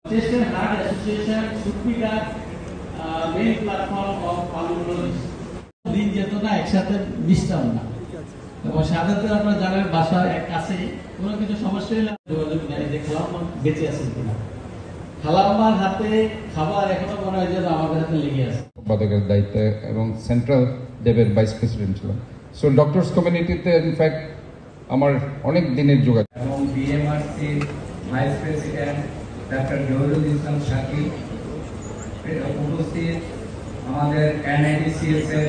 Chest and Heart Association should be the main platform of pulmonology. দিন যেত না একসাথে মিশতাম না এবং সাধারণত আপনারা জানেন বাসা এক কাছে কোনো কিছু সমস্যা হলে যোগাযোগ নেই যে খালাম্মা বেঁচে আছেন কিনা। খালাম্মার হাতে খাবার এখনো মনে হয় যেন আমাদের হাতে লেগে আছে। সম্পাদকের দায়িত্বে এবং সেন্ট্রাল ডেবের ভাইস প্রেসিডেন্ট ছিলাম। সো ডক্টরস কমিউনিটিতে ইনফ্যাক্ট আমার অনেক দিনের যোগাযোগ। এবং BMRC vice president doctor Zahurul Islam Shakil উপস্থিত, আমাদের এনআইডিসিএস এর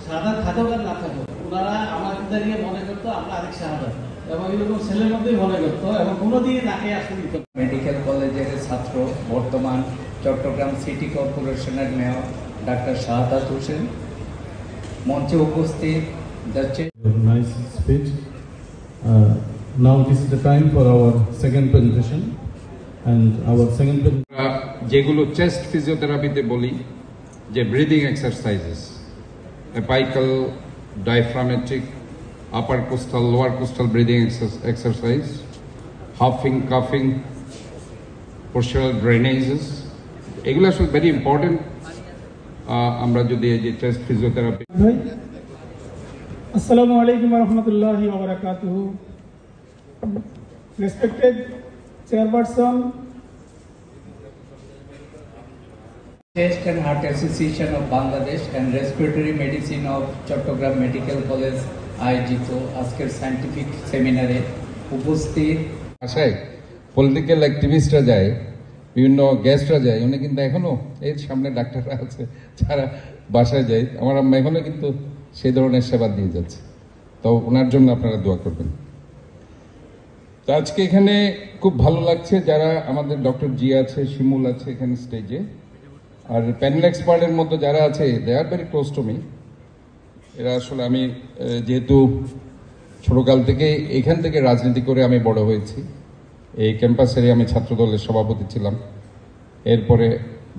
সাদা থাকুক আর না থাকুক ওনারা আমাদেরকে মনে করতো আমরা আরেক শাহাদাত এবং এরকম ছেলের মধ্যেই মনে করতো এবং কোনোদিনই তাকে আসতে দিত। মেডিকেল কলেজের ছাত্র, বর্তমান চট্টগ্রাম সিটি কর্পোরেশনের মেয়র ডাক্তার শাহাদাত হোসেন মঞ্চে উপস্থিত। Nice speech. Now this is the time for our second presentation, and our second যেগুলো চেস্ট ফিজিওথেরাপিতে বলি যে breathing exercises, apical, diaphragmatic, upper costal, lower costal breathing exercise, huffing, কাফিং, পোস্টারাল ড্রেনেজেস, এগুলো আসলে ভেরি ইম্পর্টেন্ট। আমরা যদি এই যে chest physiotherapy. Assalamu alaikum warahmatullahi wabarakatuh. Respected Chairperson, Chest and Heart Association of Bangladesh and Respiratory Medicine of Chittagong medical college আয়োজিত আজকের scientific সেমিনারে উপস্থিত। আশায় পলিটিক্যাল অ্যাক্টিভিস্টরা যায়, বিভিন্ন গেস্টরা যায়, উনি কিন্তু এখনো এর সামনে ডাক্তাররা আছে যারা বাসায় যায়। আমার আম্মা এখনো কিন্তু সেই ধরনের সেবা দিয়ে যাচ্ছে, তো ওনার জন্য আপনারা দোয়া করবেন। তো আজকে এখানে খুব ভালো লাগছে যারা আমাদের ডক্টর জি আছে, শিমুল আছে এখানে স্টেজে, আর প্যানেল এক্সপার্টের মধ্যে যারা আছে they are very close to me. এরা আসলে আমি যেহেতু ছোটকাল থেকে এখান থেকে রাজনীতি করে আমি বড় হয়েছি, এই ক্যাম্পাসেরই আমি ছাত্রদলের সভাপতি ছিলাম, এরপরে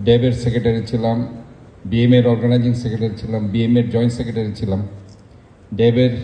ডেবের সেক্রেটারি ছিলাম, বিএম এর অর্গানাইজিং সেক্রেটারি ছিলাম, বিএম এর জয়েন্ট সেক্রেটারি ছিলাম, ডেবের